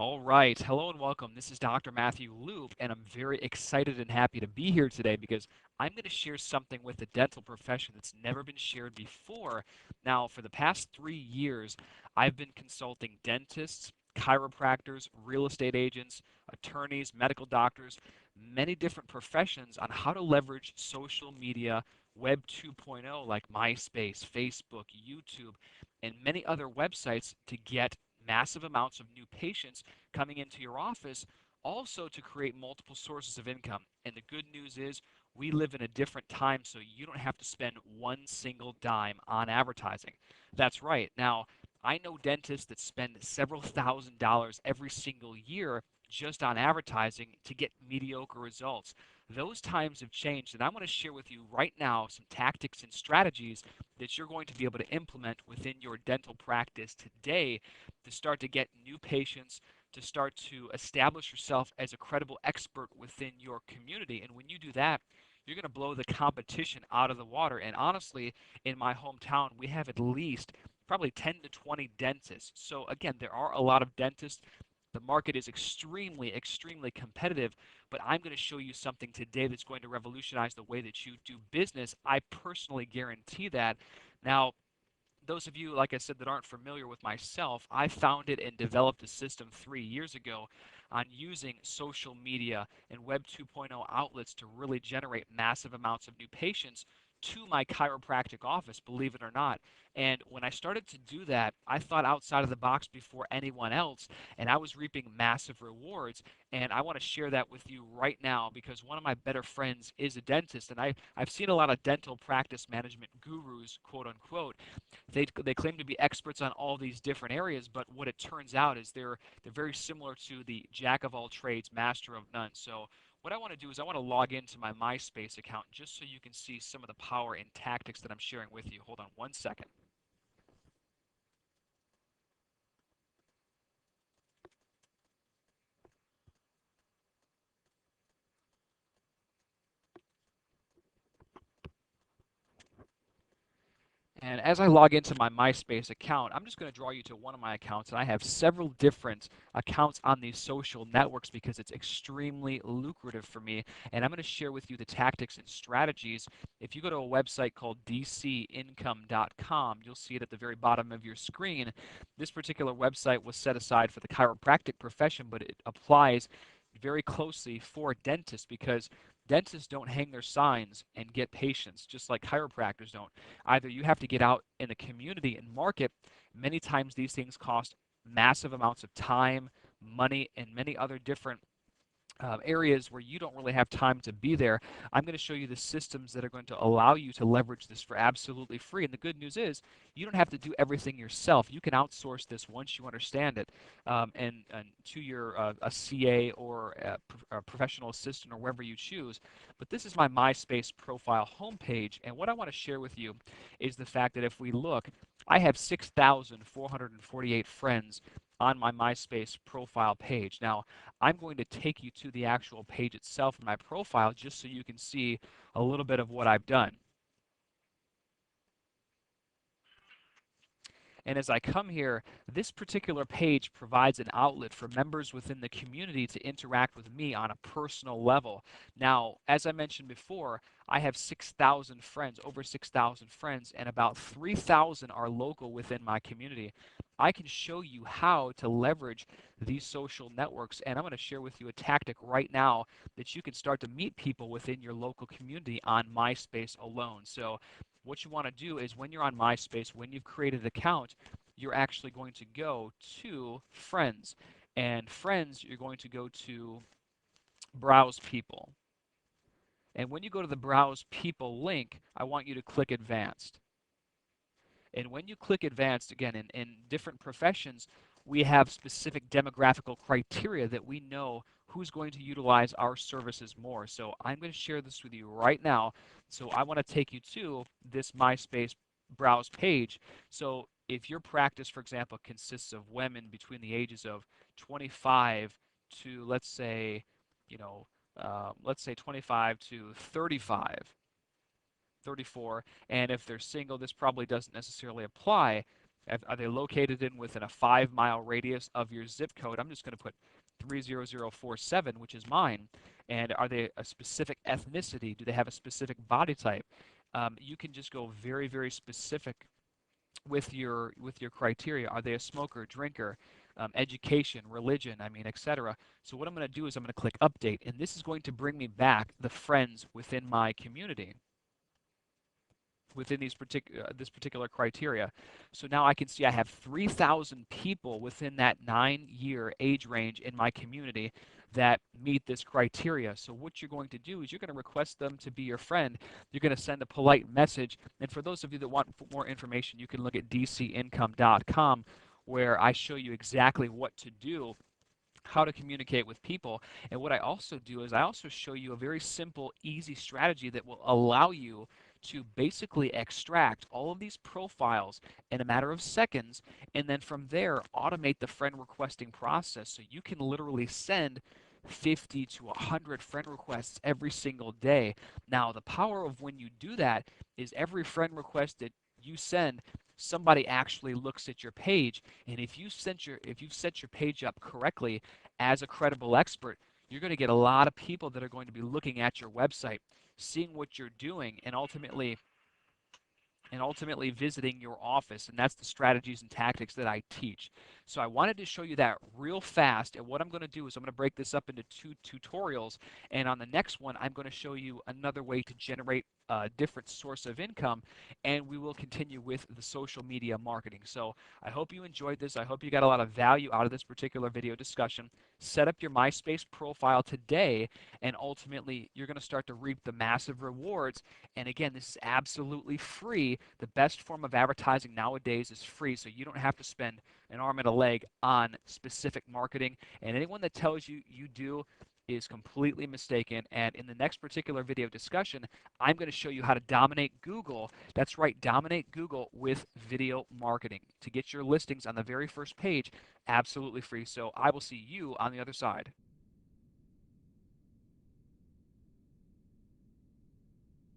All right. Hello and welcome. This is Dr. Matthew Loop, and I'm very excited and happy to be here today because I'm going to share something with the dental profession that's never been shared before. Now, for the past 3 years, I've been consulting dentists, chiropractors, real estate agents, attorneys, medical doctors, many different professions on how to leverage social media, Web 2.0 like MySpace, Facebook, YouTube, and many other websites to get massive amounts of new patients coming into your office, also to create multiple sources of income. And the good news is we live in a different time, so you don't have to spend one single dime on advertising. That's right. Now, I know dentists that spend several $1,000s every single year just on advertising to get mediocre results. Those times have changed, and I want to share with you right now some tactics and strategies that you're going to be able to implement within your dental practice today to start to get new patients, to start to establish yourself as a credible expert within your community. And when you do that, you're going to blow the competition out of the water. And honestly, in my hometown, we have at least probably 10 to 20 dentists. So again, there are a lot of dentists. The market is extremely, extremely competitive, but I'm going to show you something today that's going to revolutionize the way that you do business. I personally guarantee that. Now, those of you, like I said, that aren't familiar with myself, I founded and developed a system 3 years ago on using social media and Web 2.0 outlets to really generate massive amounts of new patients to my chiropractic office, believe it or not. And when I started to do that, I thought outside of the box before anyone else, and I was reaping massive rewards. And I want to share that with you right now because one of my better friends is a dentist, and I've seen a lot of dental practice management gurus, quote unquote. They claim to be experts on all these different areas, but what it turns out is they're very similar to the jack of all trades, master of none. So what I want to do is I want to log into my MySpace account just so you can see some of the power and tactics that I'm sharing with you. Hold on one second. And as I log into my MySpace account, I'm just going to draw you to one of my accounts. And I have several different accounts on these social networks because it's extremely lucrative for me. And I'm going to share with you the tactics and strategies. If you go to a website called dcincome.com, you'll see it at the very bottom of your screen. This particular website was set aside for the chiropractic profession, but it applies very closely for dentists because dentists don't hang their signs and get patients just like chiropractors don't. Either you have to get out in the community and market. Many times these things cost massive amounts of time, money, and many other different areas where you don't really have time to be there. I'm going to show you the systems that are going to allow you to leverage this for absolutely free. And the good news is you don't have to do everything yourself. You can outsource this once you understand it, and to your a CA or a professional assistant or wherever you choose. But this is my MySpace profile homepage. And what I want to share with you is the fact that if we look, I have 6,448 friends on my MySpace profile page. Now, I'm going to take you to the actual page itself in my profile just so you can see a little bit of what I've done. And as I come here, this particular page provides an outlet for members within the community to interact with me on a personal level. Now, as I mentioned before, I have 6,000 friends, over 6,000 friends, and about 3,000 are local within my community. I can show you how to leverage these social networks, and I'm going to share with you a tactic right now that you can start to meet people within your local community on MySpace alone. So what you want to do is when you're on MySpace, when you've created an account, you're actually going to go to Friends. And Friends, you're going to go to Browse People. And when you go to the Browse People link, I want you to click Advanced. And when you click Advanced, again, in different professions, we have specific demographical criteria that we know who's going to utilize our services more. So I'm going to share this with you right now. So I want to take you to this MySpace browse page. So if your practice, for example, consists of women between the ages of 25 to, let's say 25 to 35, 34, and if they're single, this probably doesn't necessarily apply. Are they located in within a 5-mile radius of your zip code? I'm just going to put 30047, which is mine. And are they a specific ethnicity? Do they have a specific body type? You can just go very, very specific with your criteria. Are they a smoker, drinker, education, religion, I mean, etc. So what I'm going to do is I'm going to click update, and this is going to bring me back the friends within my community within this particular criteria. So now I can see I have 3,000 people within that 9-year age range in my community that meet this criteria. So what you're going to do is you're going to request them to be your friend. You're going to send a polite message. And for those of you that want more information, you can look at dcincome.com, where I show you exactly what to do, how to communicate with people. And what I also do is I also show you a very simple, easy strategy that will allow you to basically extract all of these profiles in a matter of seconds, and then from there automate the friend requesting process, so you can literally send 50 to 100 friend requests every single day. Now, the power of when you do that is every friend request that you send, somebody actually looks at your page, and if you've set your page up correctly as a credible expert, you're going to get a lot of people that are going to be looking at your website, seeing what you're doing, and ultimately visiting your office. And that's the strategies and tactics that I teach. So I wanted to show you that real fast. And what I'm going to do is I'm going to break this up into 2 tutorials. And on the next one, I'm going to show you another way to generate a different source of income. And we will continue with the social media marketing. So I hope you enjoyed this. I hope you got a lot of value out of this particular video discussion. Set up your MySpace profile today, and ultimately you're going to start to reap the massive rewards. And again, this is absolutely free. The best form of advertising nowadays is free, so you don't have to spend an arm and a leg on specific marketing. And anyone that tells you you do is completely mistaken. And in the next particular video discussion, I'm going to show you how to dominate Google. That's right, dominate Google with video marketing to get your listings on the very first page absolutely free. So I will see you on the other side.